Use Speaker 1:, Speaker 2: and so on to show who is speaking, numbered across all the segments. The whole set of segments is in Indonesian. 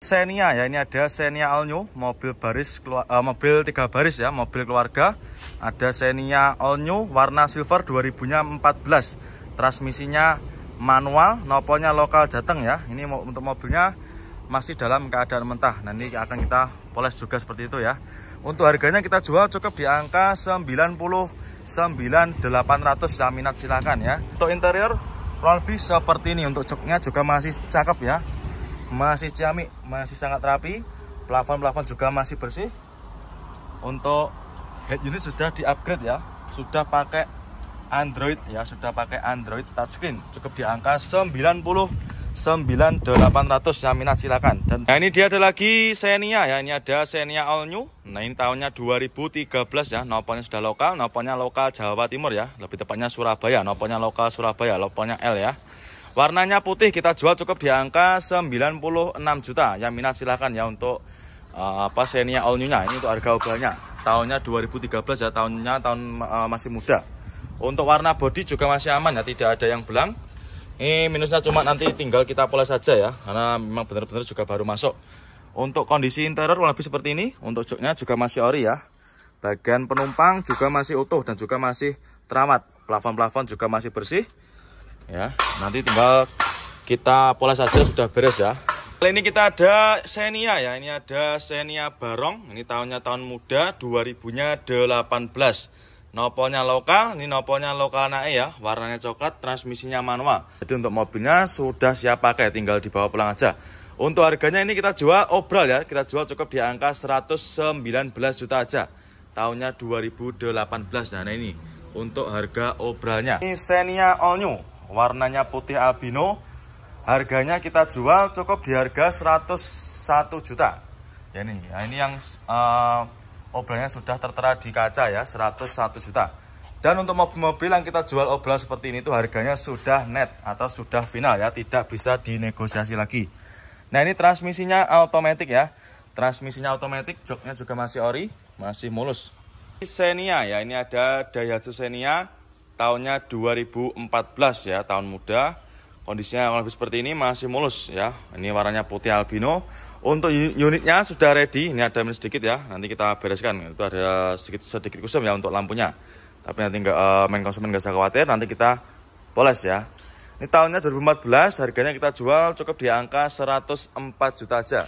Speaker 1: Xenia ya, ini ada Xenia All New, mobil 3 baris ya, mobil keluarga. Ada Xenia All New warna silver 2014. Transmisinya manual, noponya lokal Jateng ya. Ini untuk mobilnya masih dalam keadaan mentah. Nanti akan kita poles juga seperti itu ya. Untuk harganya kita jual cukup di angka 99.800 ya, minat silakan ya. Untuk interior kurang lebih seperti ini. Untuk joknya juga masih cakep ya. Masih ciamik, masih sangat rapi. Plafon juga masih bersih. Untuk head unit sudah di-upgrade ya. Sudah pakai Android ya, sudah pakai Android touchscreen. Cukup di angka 99.800 ya, minat silakan. Dan nah, ini dia ada lagi Xenia ya. Ini ada Xenia All New. Nah, ini tahunnya 2013 ya. Noponya sudah lokal, noponya lokal Jawa Timur ya. Lebih tepatnya Surabaya, noponya lokal Surabaya, noponya L ya. Warnanya putih, kita jual cukup di angka 96 juta. Yang minat silahkan ya untuk Xenia All New-nya. Ini untuk harga obrolannya. Tahunnya 2013 ya, tahun masih muda. Untuk warna bodi juga masih aman ya, tidak ada yang belang. Ini minusnya cuma nanti tinggal kita poles saja ya, karena memang benar-benar juga baru masuk. Untuk kondisi interior lebih seperti ini. Untuk joknya juga masih ori ya. Bagian penumpang juga masih utuh dan juga masih terawat. Plafon juga masih bersih. Ya, nanti tinggal kita poles saja sudah beres ya. Kali ini kita ada Xenia ya. Ini ada Xenia Barong. Ini tahun muda 2018. Noponya lokal, ini noponya lokal naik ya. Warnanya coklat, transmisinya manual. Jadi untuk mobilnya sudah siap pakai, tinggal dibawa pulang aja. Untuk harganya ini kita jual obral ya. Kita jual cukup di angka 119 juta aja. Tahunnya 2018. Nah ini untuk harga obralnya. Ini Xenia All New. Warnanya putih albino. Harganya kita jual cukup di harga 101 juta. Ya ini yang obralnya sudah tertera di kaca ya, 101 juta. Dan untuk mobil-mobil yang kita jual obral seperti ini tuh harganya sudah net atau sudah final ya, tidak bisa dinegosiasi lagi. Nah, ini transmisinya automatic ya. Transmisinya automatic, joknya juga masih ori, masih mulus. Xenia ya, ini ada Daihatsu Xenia. Tahunnya 2014 ya, tahun muda. Kondisinya lebih seperti ini, masih mulus ya. Ini warnanya putih albino. Untuk unitnya sudah ready. Ini ada minus sedikit ya, nanti kita bereskan. Itu ada sedikit kusam ya untuk lampunya. Tapi nanti main konsumen nggak usah khawatir, nanti kita poles ya. Ini tahunnya 2014, harganya kita jual cukup di angka 104 juta aja.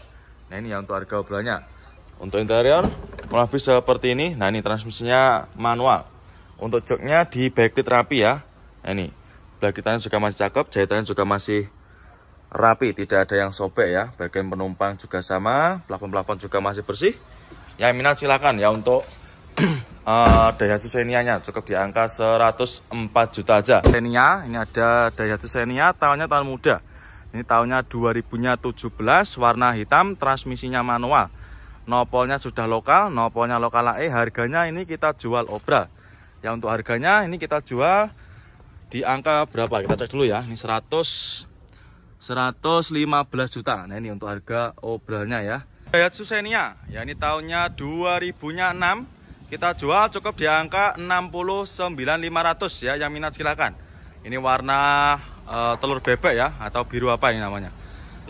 Speaker 1: Nah ini ya untuk harga obrolannya. Untuk interior lebih seperti ini. Nah ini transmisinya manual. Untuk joknya di backlit rapi ya. Nah, ini backlitannya juga masih cakep, jahitannya juga masih rapi, tidak ada yang sobek ya. Bagian penumpang juga sama, plafon juga masih bersih. Yang minat silakan ya untuk Daihatsu Xenia-nya cukup di angka 104 juta aja. Xenia, ini ada Daihatsu Xenia, tahun muda. Ini tahunnya 2017, warna hitam, transmisinya manual. Nopolnya sudah lokal, nopolnya lokal AE. Harganya ini kita jual obral. Ya untuk harganya ini kita jual di angka berapa? Kita cek dulu ya. Ini 115 juta. Nah ini untuk harga obralnya ya. Daihatsu Xenia. Ya ini tahunnya 2006. Kita jual cukup di angka 69.500 ya. Yang minat silakan. Ini warna telur bebek ya, atau biru apa ini namanya.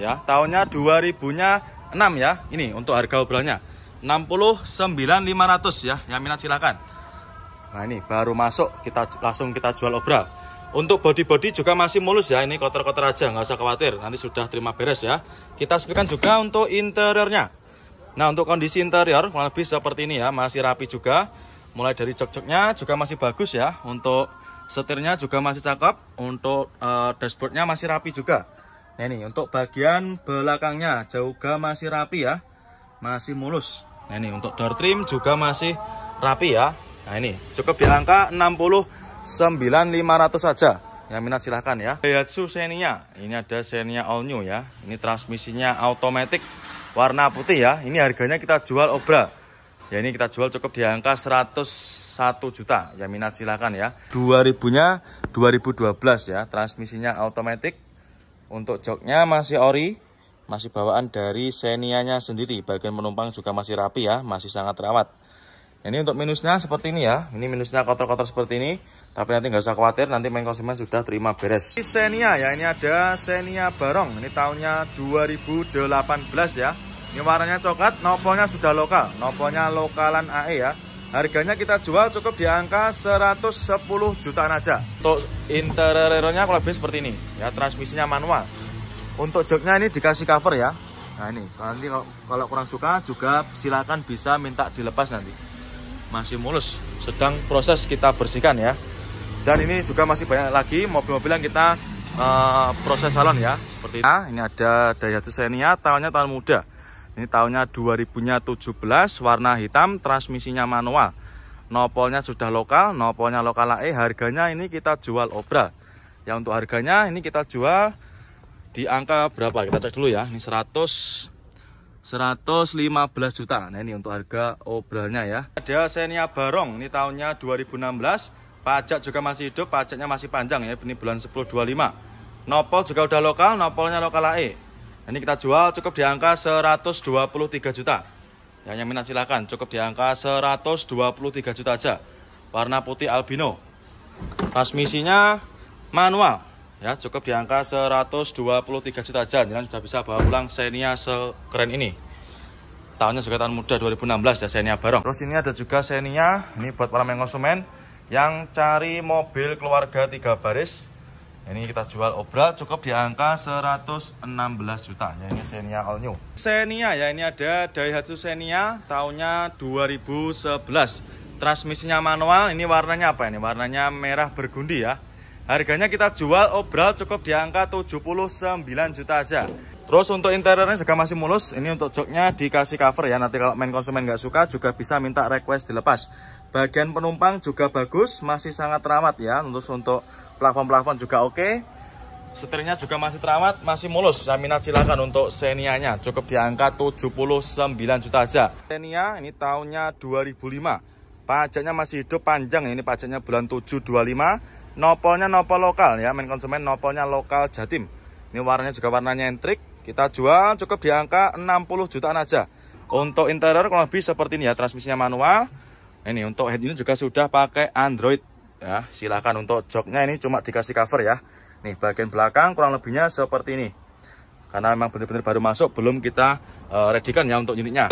Speaker 1: Ya, tahunnya 2006 ya. Ini untuk harga obralnya 69.500 ya. Yang minat silakan. Nah ini baru masuk, langsung kita jual obral. Untuk body juga masih mulus ya. Ini kotor-kotor aja, nggak usah khawatir. Nanti sudah terima beres ya. Kita sepikan juga untuk interiornya. Nah untuk kondisi interior lebih seperti ini ya, masih rapi juga. Mulai dari jok-joknya juga masih bagus ya. Untuk setirnya juga masih cakep. Untuk dashboardnya masih rapi juga. Nah ini untuk bagian belakangnya juga masih rapi ya, masih mulus. Nah ini untuk door trim juga masih rapi ya. Nah ini cukup di angka 69.500 saja. Yang minat silahkan ya. Daihatsu Xenia. Ini ada Xenia All New ya. Ini transmisinya automatic, warna putih ya. Ini harganya kita jual obral. Ya ini kita jual cukup di angka 101 juta. Yang minat silahkan ya. 2000-nya 2012 ya. Transmisinya automatic. Untuk joknya masih ori, masih bawaan dari Xenia-nya sendiri. Bagian penumpang juga masih rapi ya, masih sangat terawat. Ini untuk minusnya seperti ini ya. Ini minusnya kotor-kotor seperti ini. Tapi nanti nggak usah khawatir, nanti main konsumen sudah terima beres. Ini Xenia ya, ini ada Xenia Barong. Ini tahunnya 2018 ya. Ini warnanya coklat, nopolnya sudah lokal. Nopolnya lokalan AE ya. Harganya kita jual cukup di angka 110 jutaan aja. Untuk interiornya kalau lebih seperti ini ya, transmisinya manual. Untuk joknya ini dikasih cover ya. Nah ini, nanti kalau kurang suka juga silakan bisa minta dilepas nanti. Masih mulus, sedang proses kita bersihkan ya. Dan ini juga masih banyak lagi mobil-mobil yang kita proses salon ya. Seperti ini ada Daihatsu Xenia, tahunnya tahun muda. Ini tahunnya 2017, warna hitam, transmisinya manual. Nopolnya sudah lokal, nopolnya lokal AE. Harganya ini kita jual obral. Ya untuk harganya ini kita jual di angka berapa? Kita cek dulu ya. Ini 115 juta. Nah ini untuk harga obralnya ya. Ada Xenia Barong, ini tahunnya 2016. Pajak juga masih hidup, pajaknya masih panjang ya. Ini bulan 10/25. Nopol juga udah lokal, nopolnya lokal AE. Ini kita jual cukup di angka 123 juta. Yang minat silakan, cukup di angka 123 juta aja. Warna putih albino. Transmisinya manual. Ya, cukup di angka 123 juta aja. Jangan sudah bisa bawa pulang Xenia sekeren ini. Tahunnya juga tahun muda 2016 ya, Xenia Barong. Terus ini ada juga Xenia, ini buat para konsumen yang cari mobil keluarga 3 baris. Ini kita jual obral cukup di angka 116 juta. Ya, ini Xenia all new. Xenia ya, ini ada Daihatsu Xenia tahunnya 2011. Transmisinya manual, ini warnanya apa ini? Warnanya merah bergundi ya. Harganya kita jual obral cukup di angka 79 juta aja. Terus untuk interiornya juga masih mulus. Ini untuk joknya dikasih cover ya. Nanti kalau main konsumen nggak suka juga bisa minta request dilepas. Bagian penumpang juga bagus, masih sangat terawat ya. Untuk plafon-plafon juga oke. Setirnya juga masih terawat, masih mulus. Saya minat silakan untuk Xenia-nya. Cukup di angka 79 juta aja. Xenia ini tahunnya 2005. Pajaknya masih hidup panjang. Ini pajaknya bulan 7/25. Nopolnya nopol lokal ya, main konsumen nopolnya lokal Jatim. Ini warnanya juga warna nyentrik. Kita jual cukup di angka 60 jutaan aja. Untuk interior kurang lebih seperti ini ya, transmisinya manual. Ini untuk head ini juga sudah pakai Android ya. Silakan untuk joknya ini cuma dikasih cover ya. Nih bagian belakang kurang lebihnya seperti ini. Karena memang benar-benar baru masuk, belum kita readykan ya untuk unitnya.